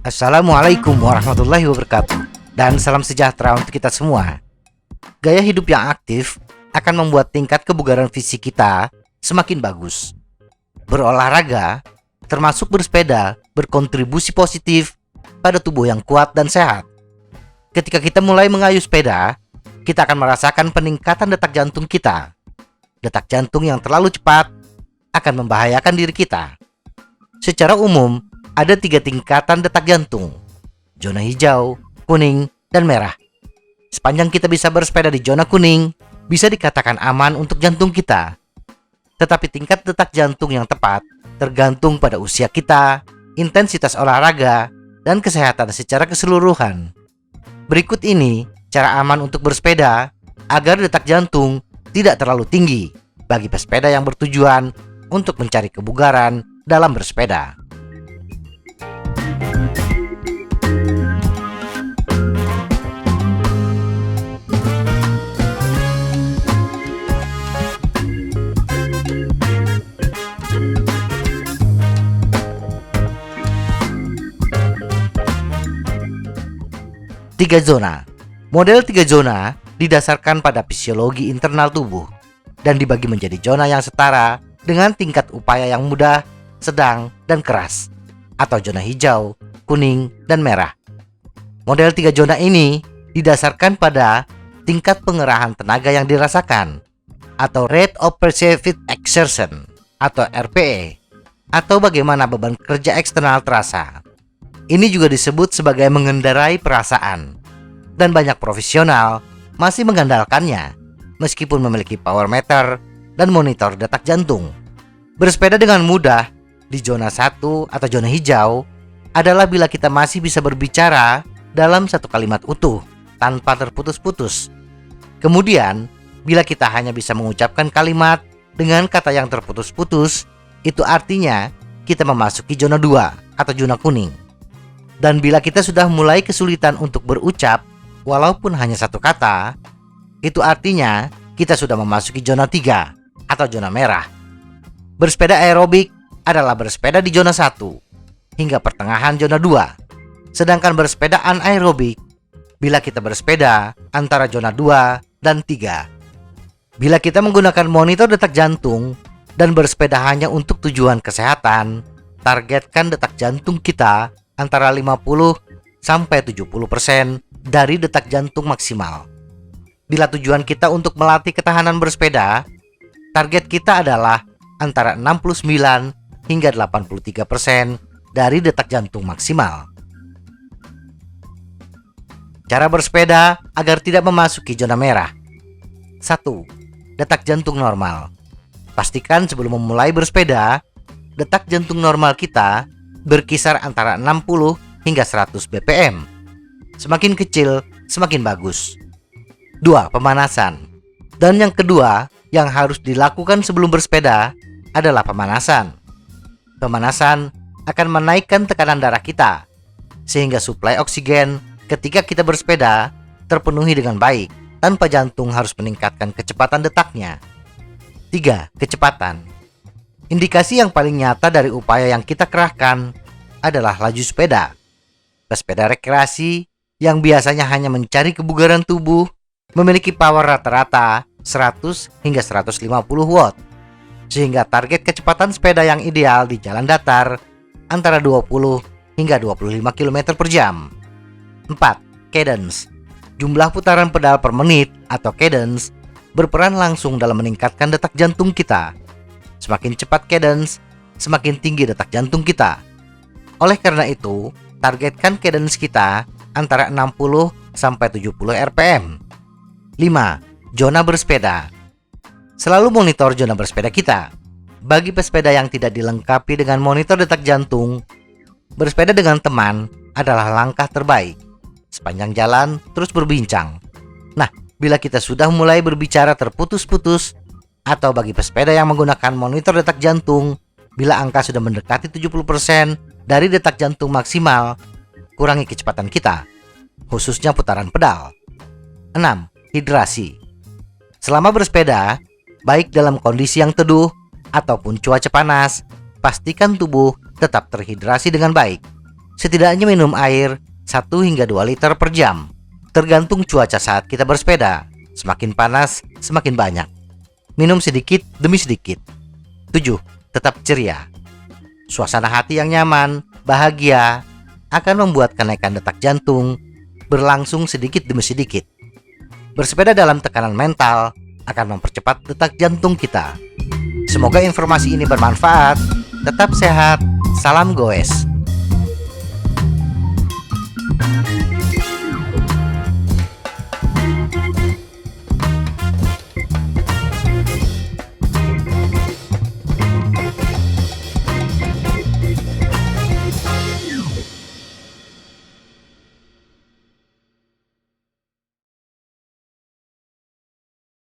Assalamualaikum warahmatullahi wabarakatuh. Dan salam sejahtera untuk kita semua. Gaya hidup yang aktif akan membuat tingkat kebugaran fisik kita semakin bagus. Berolahraga, termasuk bersepeda, berkontribusi positif pada tubuh yang kuat dan sehat. Ketika kita mulai mengayuh sepeda, kita akan merasakan peningkatan detak jantung kita. Detak jantung yang terlalu cepat akan membahayakan diri kita. Secara umum, ada 3 tingkatan detak jantung: zona hijau, kuning, dan merah. Sepanjang kita bisa bersepeda di zona kuning, bisa dikatakan aman untuk jantung kita. Tetapi tingkat detak jantung yang tepat tergantung pada usia kita, intensitas olahraga, dan kesehatan secara keseluruhan. Berikut ini cara aman untuk bersepeda agar detak jantung tidak terlalu tinggi bagi pesepeda yang bertujuan untuk mencari kebugaran dalam bersepeda. Tiga zona. Model 3 zona didasarkan pada fisiologi internal tubuh dan dibagi menjadi zona yang setara dengan tingkat upaya yang mudah, sedang, dan keras, atau zona hijau, kuning, dan merah. Model 3 zona ini didasarkan pada tingkat pengerahan tenaga yang dirasakan, atau rate of perceived exertion, atau RPE, atau bagaimana beban kerja eksternal terasa. Ini juga disebut sebagai mengendarai perasaan, dan banyak profesional masih mengandalkannya meskipun memiliki power meter dan monitor detak jantung. Bersepeda dengan mudah di zona 1 atau zona hijau adalah bila kita masih bisa berbicara dalam satu kalimat utuh tanpa terputus-putus. Kemudian, bila kita hanya bisa mengucapkan kalimat dengan kata yang terputus-putus, itu artinya kita memasuki zona 2 atau zona kuning. Dan bila kita sudah mulai kesulitan untuk berucap walaupun hanya satu kata, itu artinya kita sudah memasuki zona 3 atau zona merah. Bersepeda aerobik adalah bersepeda di zona 1 hingga pertengahan zona 2. Sedangkan bersepeda anaerobik bila kita bersepeda antara zona 2 dan 3. Bila kita menggunakan monitor detak jantung dan bersepeda hanya untuk tujuan kesehatan, targetkan detak jantung kita antara 50-70% dari detak jantung maksimal. Bila tujuan kita untuk melatih ketahanan bersepeda, target kita adalah antara 69 hingga 83% dari detak jantung maksimal. Cara bersepeda agar tidak memasuki zona merah. 1. Detak jantung normal. Pastikan sebelum memulai bersepeda, detak jantung normal kita berkisar antara 60 hingga 100 bpm. Semakin kecil, semakin bagus. 2. Pemanasan. Dan yang kedua yang harus dilakukan sebelum bersepeda adalah pemanasan. Pemanasan akan menaikkan tekanan darah kita, sehingga suplai oksigen ketika kita bersepeda terpenuhi dengan baik, tanpa jantung harus meningkatkan kecepatan detaknya. 3. Kecepatan. Indikasi yang paling nyata dari upaya yang kita kerahkan adalah laju sepeda. Pesepeda rekreasi yang biasanya hanya mencari kebugaran tubuh memiliki power rata-rata 100 hingga 150 watt, sehingga target kecepatan sepeda yang ideal di jalan datar antara 20 hingga 25 km per jam. 4. Cadence. Jumlah putaran pedal per menit atau cadence berperan langsung dalam meningkatkan detak jantung kita. Semakin cepat cadence, semakin tinggi detak jantung kita. Oleh karena itu, targetkan cadence kita antara 60 sampai 70 rpm. 5. Zona bersepeda. Selalu monitor zona bersepeda kita. Bagi pesepeda yang tidak dilengkapi dengan monitor detak jantung, bersepeda dengan teman adalah langkah terbaik. Sepanjang jalan terus berbincang. Nah, bila kita sudah mulai berbicara terputus-putus, atau bagi pesepeda yang menggunakan monitor detak jantung, bila angka sudah mendekati 70% dari detak jantung maksimal, kurangi kecepatan kita, khususnya putaran pedal. 6. Hidrasi. Selama bersepeda, baik dalam kondisi yang teduh ataupun cuaca panas, pastikan tubuh tetap terhidrasi dengan baik. Setidaknya minum air 1 hingga 2 liter per jam. Tergantung cuaca saat kita bersepeda. Semakin panas, semakin banyak. Minum sedikit demi sedikit. 7. Tetap ceria. Suasana hati yang nyaman, bahagia, akan membuat kenaikan detak jantung berlangsung sedikit demi sedikit. Bersepeda dalam tekanan mental akan mempercepat detak jantung kita. Semoga informasi ini bermanfaat. Tetap sehat. Salam goes.